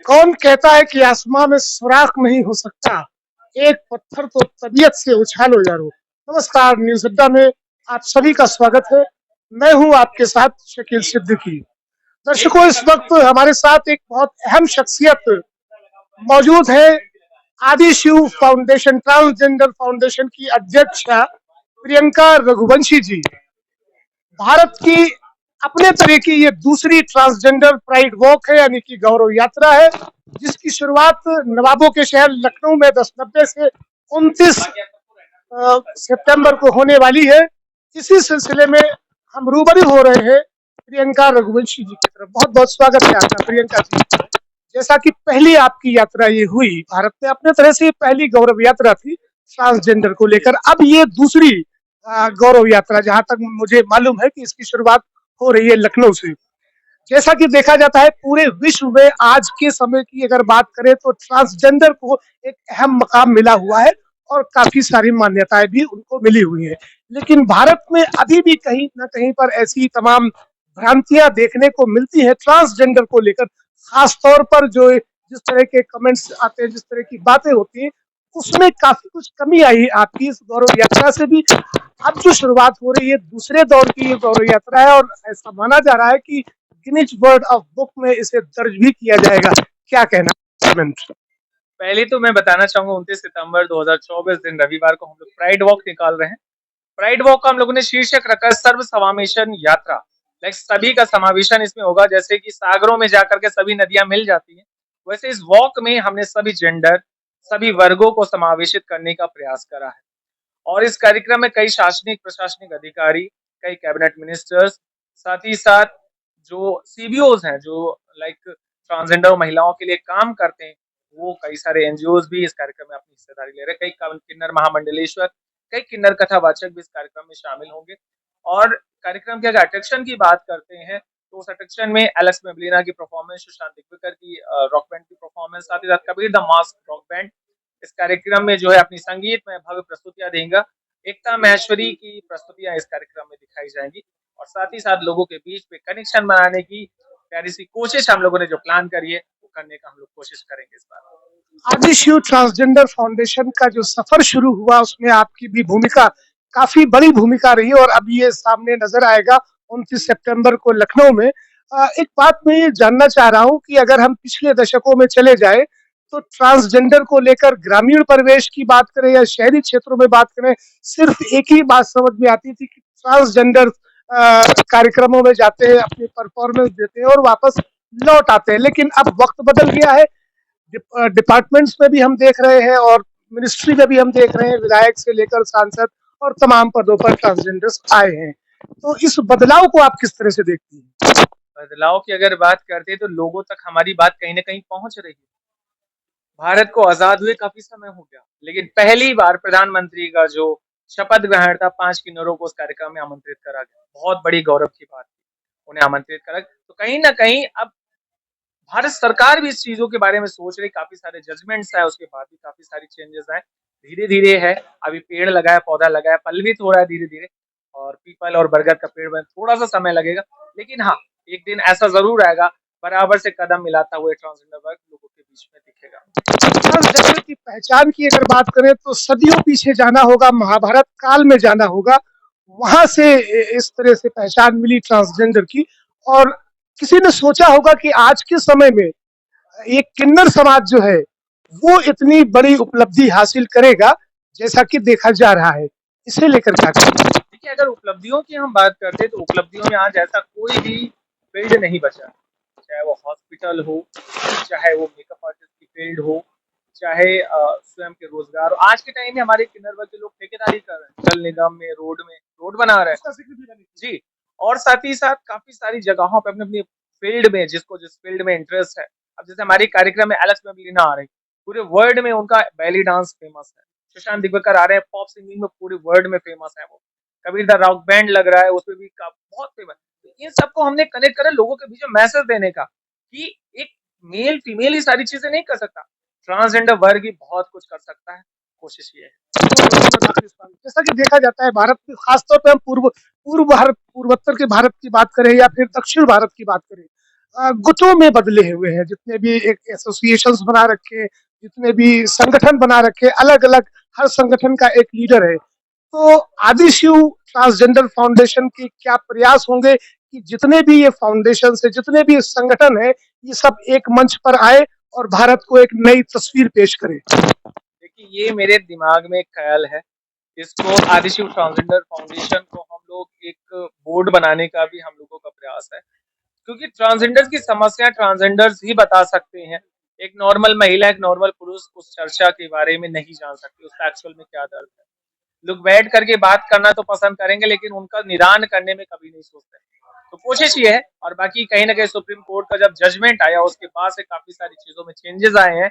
कौन कहता है कि आसमां में सुराख नहीं हो सकता, एक पत्थर तो तबीयत से उछालो यारो। नमस्कार, न्यूज अड्डा में आप सभी का स्वागत है। मैं हूं आपके साथ शकील सिद्दीकी। दर्शकों, इस वक्त हमारे साथ एक बहुत अहम शख्सियत मौजूद है। आदि शिव फाउंडेशन, ट्रांसजेंडर फाउंडेशन की अध्यक्षा प्रियंका रघुवंशी जी। भारत की अपने तरह की ये दूसरी ट्रांसजेंडर प्राइड वॉक है, यानी कि गौरव यात्रा है, जिसकी शुरुआत नवाबों के शहर लखनऊ में 10 नब्बे से 29 सितंबर को होने वाली है। इसी सिलसिले में हम रूबरू हो रहे हैं प्रियंका रघुवंशी जी की तरफ। बहुत बहुत स्वागत है आपका प्रियंका जी। जैसा कि पहली आपकी यात्रा ये हुई भारत में, अपने तरह से पहली गौरव यात्रा थी ट्रांसजेंडर को लेकर, अब ये दूसरी गौरव यात्रा, जहां तक मुझे मालूम है कि इसकी शुरुआत हो रही है लखनऊ से। जैसा कि देखा जाता है पूरे विश्व में आज के समय की अगर बात करें तो ट्रांसजेंडर को एक अहम मकाम मिला हुआ है और काफी सारी मान्यताएं भी उनको मिली हुई है। लेकिन भारत में अभी भी कहीं ना कहीं पर ऐसी तमाम भ्रांतियां देखने को मिलती है ट्रांसजेंडर को लेकर। खास तौर पर जो जिस तरह के कमेंट्स आते हैं, जिस तरह की बातें होती हैं, उसमें काफी कुछ कमी आई है आपकी इस गौरव यात्रा से भी। अब जो शुरुआत हो रही है दूसरे दौर की ये गौरव यात्रा है, और ऐसा माना जा रहा है कि गिनीज वर्ल्ड ऑफ बुक में इसे दर्ज भी किया जाएगा। क्या कहना? पहले तो मैं बताना चाहूंगा 29 सितंबर 2024 दिन रविवार को हम लोग प्राइड वॉक निकाल रहे हैं। प्राइड वॉक का हम लोगों ने शीर्षक रखा है सर्व समावेशन यात्रा। लाइक सभी का समावेशन इसमें होगा, जैसे कि सागरों में जाकर के सभी नदियां मिल जाती हैं, वैसे इस वॉक में हमने सभी जेंडर, सभी वर्गों को समावेशित करने का प्रयास करा है। और इस कार्यक्रम में कई शासनिक प्रशासनिक अधिकारी, कई कैबिनेट मिनिस्टर्स, साथ ही साथ जो सीबीओज हैं जो लाइक ट्रांसजेंडर महिलाओं के लिए काम करते हैं, वो कई सारे एनजीओज भी इस कार्यक्रम में अपनी हिस्सेदारी ले रहे हैं। कई किन्नर महामंडलेश्वर, कई किन्नर कथावाचक भी इस कार्यक्रम में शामिल होंगे। और कार्यक्रम के अगर अट्रैक्शन की बात करते हैं तो उस अट्रैक्शन में एलेक्स मेबलिना की परफॉर्मेंस, सुशांत दिग्विकर की रॉक बैंड की परफॉर्मेंस, साथ ही साथ Kabir the mask rock band इस कार्यक्रम में जो है अपनी संगीत में भव्य प्रस्तुतियां देंगे। एकता महेश्वरी की प्रस्तुतियां इस कार्यक्रम में दिखाई जाएंगी और साथ ही साथ लोगों के बीच में कनेक्शन बनाने की प्यारी सी कोशिश हम लोगों ने जो प्लान करी है वो करने का हम लोग कोशिश करेंगे इस बार। आदि शिव ट्रांसजेंडर फाउंडेशन का जो सफर शुरू हुआ उसमें आपकी भी भूमिका, काफी बड़ी भूमिका रही, और अब ये सामने नजर आएगा 29 सितंबर को लखनऊ में। एक बात मैं ये जानना चाह रहा हूँ कि अगर हम पिछले दशकों में चले जाए तो ट्रांसजेंडर को लेकर ग्रामीण परिवेश की बात करें या शहरी क्षेत्रों में बात करें, सिर्फ एक ही बात समझ में आती थी कि ट्रांसजेंडर कार्यक्रमों में जाते हैं, अपनी परफॉर्मेंस देते हैं और वापस लौट आते हैं। लेकिन अब वक्त बदल गया है, डिपार्टमेंट्स में भी हम देख रहे हैं और मिनिस्ट्री में भी हम देख रहे हैं, विधायक से लेकर सांसद और तमाम पदों पर ट्रांसजेंडर्स आए हैं। तो इस बदलाव को आप किस तरह से देखती हैं? बदलाव की अगर बात करते हैं तो लोगों तक हमारी बात कहीं ना कहीं पहुंच रही है। भारत को आजाद हुए काफी समय हो गया, लेकिन पहली बार प्रधानमंत्री का जो शपथ ग्रहण था 5 किन्नरों को उस कार्यक्रम में आमंत्रित करा गया। बहुत बड़ी गौरव की बात थी, उन्हें आमंत्रित करा। तो कहीं ना कहीं अब भारत सरकार भी इस चीजों के बारे में सोच रही। काफी सारे जजमेंट्स आए, उसके बाद भी काफी सारी चेंजेस आए। धीरे धीरे है, अभी पेड़ लगाया, पौधा लगाया, पल्लवित हो रहा है धीरे धीरे। और पीपल और बरगद का पेड़ में थोड़ा सा समय लगेगा, लेकिन हाँ, एक दिन ऐसा जरूर आएगा बराबर से कदम मिलाता हुए ट्रांसजेंडर वर्ग लोगों के बीच में दिखेगा। ट्रांसजेंडर की पहचान की अगर बात करें तो सदियों पीछे जाना होगा, महाभारत काल में जाना होगा, वहां से इस तरह से पहचान मिली ट्रांसजेंडर की। और किसी ने सोचा होगा कि आज के समय में एक किन्नर समाज जो है वो इतनी बड़ी उपलब्धि हासिल करेगा जैसा कि देखा जा रहा है। इसे लेकर क्या कहें? देखिए, अगर उपलब्धियों की हम बात करते हैं तो उपलब्धियों में आज ऐसा कोई भी फील्ड नहीं बचा, चाहे वो हॉस्पिटल हो, चाहे वो मेकअप आर्टिस्ट की फील्ड हो, चाहे स्वयं के रोजगार हो। आज के टाइम में हमारे किन्नर वर्ग के लोग ठेकेदारी कर रहे हैं, जल निगम में रोड बना रहे हैं जी। और साथ ही साथ काफी सारी जगहों पे अपनी अपनी फील्ड में जिसको जिस फील्ड में इंटरेस्ट है। अब जैसे हमारे कार्यक्रम में एलेक्स मेबलिना आ रही, पूरे वर्ल्ड में उनका बैली डांस फेमस है। सुशांत दिग्विकर आ रहे हैं, पॉप सिंगिंग में पूरे वर्ल्ड में फेमस है वो। कबीर द रॉक बैंड लग रहा है, उसमें भी बहुत फेमस। तो इन सबको हमने कनेक्ट करा लोगों के बीच में मैसेज देने का कि एक मेल फीमेल ही सारी चीजें नहीं कर सकता, ट्रांसजेंडर वर्ग ही बहुत कुछ कर सकता है। कोशिश ये है। जैसा कि देखा जाता है भारत में, खासतौर पर हम पूर्व पूर्व भारत, पूर्वोत्तर के भारत की बात करें या फिर दक्षिण भारत की बात करें, गुटों में बदले हुए हैं। जितने भी एक एसोसिएशंस बना रखे, जितने भी संगठन बना रखे, अलग अलग हर संगठन का एक लीडर है। तो आदिशिव ट्रांसजेंडर फाउंडेशन के क्या प्रयास होंगे कि जितने भी ये फाउंडेशन है, जितने भी संगठन है, ये सब एक मंच पर आए और भारत को एक नई तस्वीर पेश करे। देखिए, ये मेरे दिमाग में एक ख्याल है। इसको आदिशिव ट्रांसजेंडर फाउंडेशन को हम लोग एक बोर्ड बनाने का भी हम लोगों का प्रयास है, क्योंकि ट्रांसजेंडर की समस्या ट्रांसजेंडर्स ही बता सकते हैं। एक नॉर्मल महिला, एक नॉर्मल पुरुष उस चर्चा के बारे में नहीं जान सकते, उसका एक्चुअल में क्या दर्द है। लोग बैठ करके बात करना तो पसंद करेंगे, लेकिन उनका निदान करने में कभी नहीं सोचते। तो कोशिश ये है, और बाकी कहीं ना कहीं सुप्रीम कोर्ट का जब जजमेंट आया उसके बाद से काफी सारी चीजों में चेंजेस आए हैं,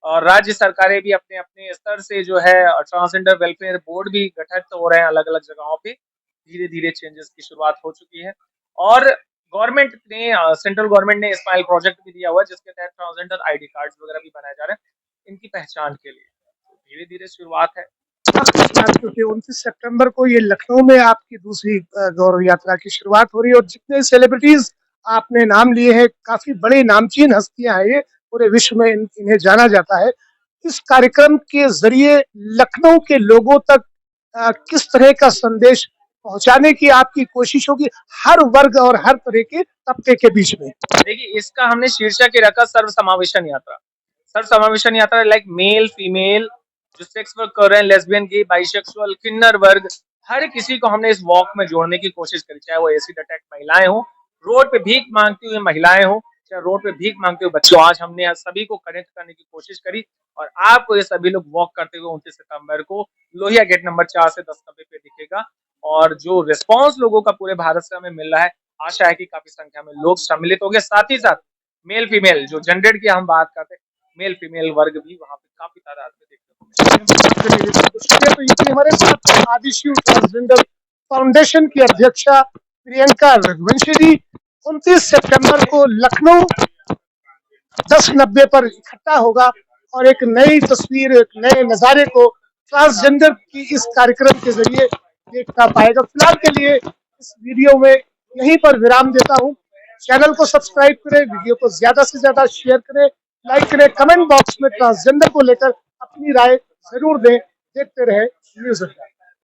और राज्य सरकारें भी अपने अपने स्तर से जो है ट्रांसजेंडर वेलफेयर बोर्ड भी गठित हो रहे हैं अलग अलग जगहों पे। धीरे धीरे चेंजेस की शुरुआत हो चुकी है, और गवर्नमेंट ने, सेंट्रल गवर्नमेंट ने स्माइल प्रोजेक्ट भी दिया हुआ है, जिसके तहत ट्रांसजेंडर आईडी कार्ड्स वगैरह भी बनाए जा रहे हैं इनकी पहचान के लिए। तो धीरे धीरे शुरुआत है। क्योंकि 29 सितंबर को ये लखनऊ में आपकी दूसरी गौरव यात्रा की शुरुआत हो रही है और जितने सेलिब्रिटीज आपने नाम लिए हैं, काफी बड़ी नामचीन हस्तियां हैं, ये पूरे विश्व में इन्हें जाना जाता है। इस कार्यक्रम के जरिए लखनऊ के लोगों तक किस तरह का संदेश पहुंचाने की आपकी कोशिश होगी, हर वर्ग और हर तरह के तबके के बीच में? देखिए, इसका हमने शीर्षक ही रखा सर्व समावेशन यात्रा। सर्व समावेशन यात्रा लाइक मेल, फीमेल, जो सेक्स वर्क कर रहे हैं, लेस्बियन, गे, बाइसेक्सुअल, किन्नर वर्ग, हर किसी को हमने इस वॉक में जोड़ने की कोशिश करी। चाहे वो एसिड अटैक महिलाएं हो, रोड पे भीख मांगती हुई महिलाएं हो, चाहे रोड पे भीख मांगते हुए बच्चों, आज हमने आज सभी को कनेक्ट करने की कोशिश करी। और आपको ये सभी लोग वॉक करते हुए 29 सितंबर को लोहिया गेट नंबर 4 से 10 नंबर पे दिखेगा। और जो रिस्पॉन्स लोगों का पूरे भारत से हमें मिल रहा है, आशा है कि काफी संख्या में लोग सम्मिलित होंगे। साथ ही साथ मेल फीमेल, जो जेंडर की हम बात करते हैं, मेल फीमेल वर्ग भी वहां पे काफी तादाद में देखने को मिलेगा। तो ये हमारे साथ आदिशिव ट्रांसजेंडर फाउंडेशन की अध्यक्षा प्रियंका रघुवंशी जी 29 सितंबर को लखनऊ 10:90 पर इकट्ठा होगा और एक नई तस्वीर, एक नए नजारे को ट्रांसजेंडर की इस कार्यक्रम के जरिए देखना पाएगा। फिलहाल के लिए इस वीडियो में यहीं पर विराम देता हूं। चैनल को सब्सक्राइब करें, वीडियो को ज्यादा से ज्यादा शेयर करें, लाइक करें, कमेंट बॉक्स में ट्रांसजेंडर को लेकर अपनी राय जरूर दें। देखते रहे न्यूज़ अड्डा।